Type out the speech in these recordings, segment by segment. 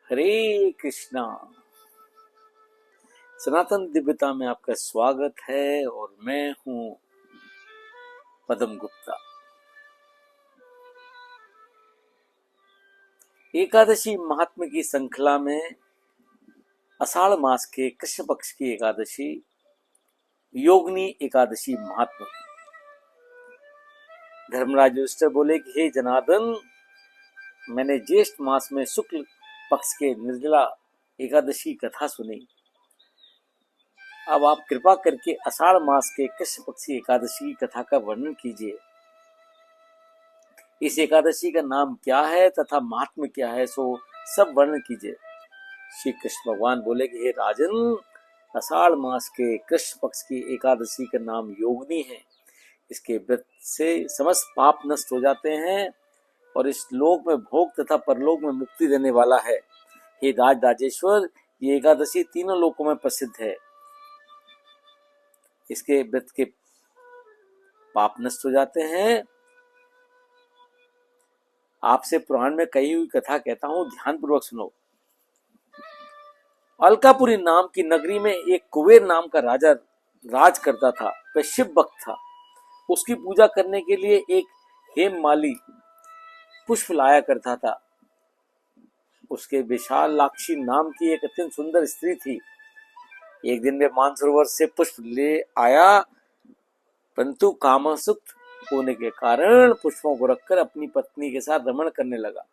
हरे कृष्णा। सनातन दिव्यता में आपका स्वागत है और मैं हूं पदम गुप्ता। एकादशी महात्म्य की श्रृंखला में आषाढ़ मास के कृष्ण पक्ष की एकादशी योगिनी एकादशी महात्म्य। धर्मराज युधिष्ठिर बोले कि हे जनार्दन, मैंने ज्येष्ठ मास में शुक्ल पक्ष के निर्जला एकादशी कथा सुनी। अब आप कृपा करके आषाढ़ मास के कृष्ण पक्षी एकादशी की कथा का वर्णन कीजिए। इस एकादशी का नाम क्या है तथा महात्म्य क्या है, सो सब वर्णन कीजिए। श्री कृष्ण भगवान बोले कि हे राजन, आषाढ़ मास के कृष्ण पक्ष की एकादशी का नाम योगिनी है। इसके व्रत से समस्त पाप नष्ट हो जाते हैं और इस लोक में भोग तथा परलोक में मुक्ति देने वाला है। हे राज राजेश्वर, ये एकादशी तीनों लोकों में प्रसिद्ध है। इसके व्रत के पाप नष्ट हो जाते हैं। आपसे पुराण में कही हुई कथा कहता हूं, ध्यान पूर्वक सुनो। अलकापुरी नाम की नगरी में एक कुबेर नाम का राजा राज करता था। वह शिव भक्त था। उसकी पूजा करने के लिए एक हेममाली पुष्प लाया करता था। उसके विशालाक्षी नाम की एक अत्यंत सुंदर स्त्री थी। एक दिन वे मानसरोवर से पुष्प ले आया, परंतु कामासक्त होने के कारण पुष्पों को रखकर अपनी पत्नी के साथ रमण करने लगा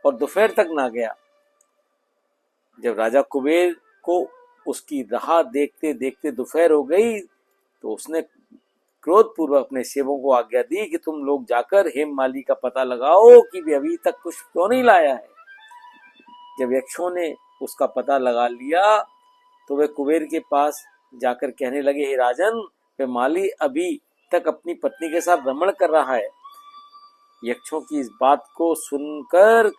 और दोपहर तक ना गया। जब राजा कुबेर को उसकी राह देखते देखते दोपहर हो गई तो उसने क्रोधपूर्वक अपने सेवकों को आज्ञा दी कि तुम लोग जाकर हेममाली का पता लगाओ कि वे अभी तक पुष्प क्यों नहीं लाया है। जब यक्षों ने उसका पता लगा लिया तो वे कुबेर के पास जाकर कहने लगे, हे राजन, वे माली अभी तक अपनी पत्नी के साथ रमण कर रहा है। यक्षों की इस बात को सुनकर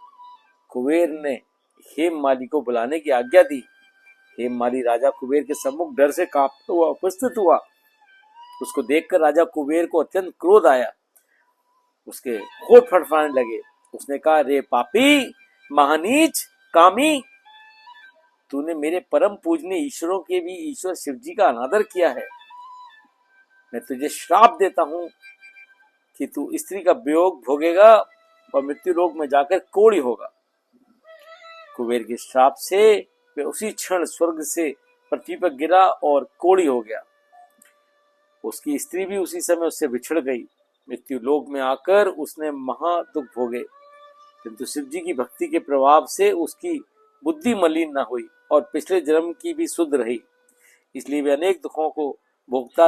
कुबेर ने हेममाली को बुलाने की आज्ञा दी। हेममाली राजा कुबेर के सम्मुख डर से कांपता हुआ उपस्थित हुआ। उसको देखकर राजा कुबेर को अत्यंत क्रोध आया। उसके होठ फड़फड़ाने लगे। उसने कहा, रे पापी, महानीच, कामी, तूने मेरे परम पूजनीय ईश्वरों के भी ईश्वर शिव जी का अनादर किया है। मैं तुझे श्राप देता हूं कि तू स्त्री का वियोग भोगेगा और मृत्यु लोक में जाकर कोढ़ी होगा। कुबेर के श्राप से वे उसी क्षण स्वर्ग से पृथ्वी पर गिरा और कोढ़ी हो गया। उसकी स्त्री भी उसी समय उससे बिछड़ गई। मृत्यु लोक में आकर उसने महा दुख भोगे, किंतु शिव जी की भक्ति के प्रभाव से उसकी बुद्धि मलिन न हुई और पिछले जन्म की भी शुद्ध रही। इसलिए वे अनेक दुखों को भोगता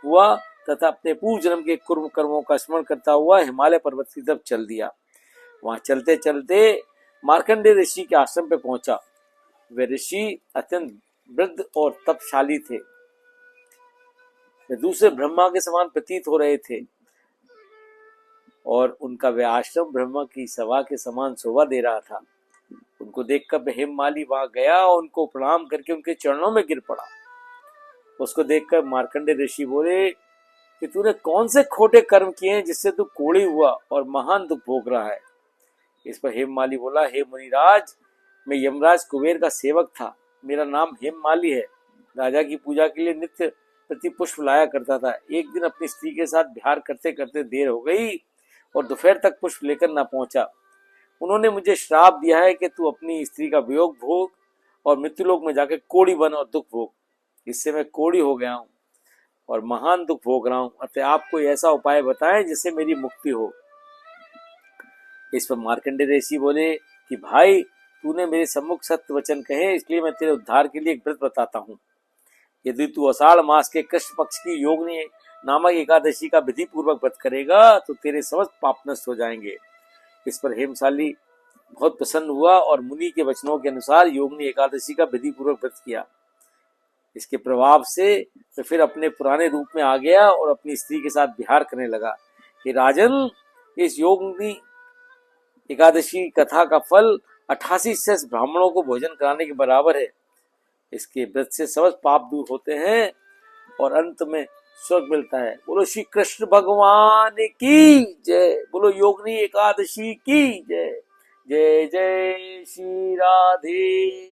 हुआ तथा अपने पूर्व जन्म के कुर्म कर्मों का स्मरण करता हुआ हिमालय पर्वत की तरफ चल दिया। वहां चलते चलते मार्कंडेय ऋषि के आश्रम पे पहुंचा। वे ऋषि अत्यंत वृद्ध और तपशाली थे। वे दूसरे ब्रह्मा के समान प्रतीत हो रहे थे और उनका वह आश्रम ब्रह्मा की सभा के समान शोभा दे रहा था। उनको देखकर हेममाली वहां गया और उनको प्रणाम करके उनके चरणों में गिर पड़ा। उसको देखकर मार्कंडेय ऋषि बोले कि तूने कौन से खोटे कर्म किए हैं जिससे तू कोढ़ी हुआ और महान दुख भोग रहा है। इस पर हेममाली बोला, हे मुनिराज, मैं यमराज कुबेर का सेवक था। मेरा नाम हेममाली है। राजा की पूजा के लिए नित्य प्रति पुष्प लाया करता था। एक दिन अपनी स्त्री के साथ विहार करते करते देर हो गई और दोपहर तक पुष्प लेकर न पहुंचा। उन्होंने मुझे श्राप दिया है कि तू अपनी स्त्री का वियोग भोग और मृत्युलोक में जाकर कोढ़ी बन और दुख भोग। इससे मैं कोढ़ी हो गया हूं और महान दुख भोग रहा हूं। अतः आप कोई ऐसा उपाय बताएं जिससे मेरी मुक्ति हो। इस पर मार्कंडेय ऋषि बोले कि भाई, तूने मेरे सम्मुख सत्य वचन कहे, इसलिए मैं तेरे उद्धार के लिए एक व्रत बताता हूँ। यदि तू आषाढ़ मास के कृष्ण पक्ष की योगिनी नामक एकादशी का विधि पूर्वक व्रत करेगा तो तेरे समस्त पाप नष्ट हो जाएंगे। इस पर हेमशाली बहुत प्रसन्न हुआ और मुनि के वचनों के अनुसार योगिनी एकादशी का विधि पूर्वक व्रत किया। इसके प्रभाव से वह फिर अपने पुराने रूप में आ गया और अपनी स्त्री के साथ विहार करने लगा। हे राजन, इस योगिनी एकादशी कथा का फल 88 शेष ब्राह्मणों को भोजन कराने के बराबर है। इसके व्रत से समस्त पाप दूर होते हैं और अंत में स्वर्ग मिलता है। बोलो श्री कृष्ण भगवान की जय। बोलो योगिनी एकादशी की जय। जय जय श्री राधे।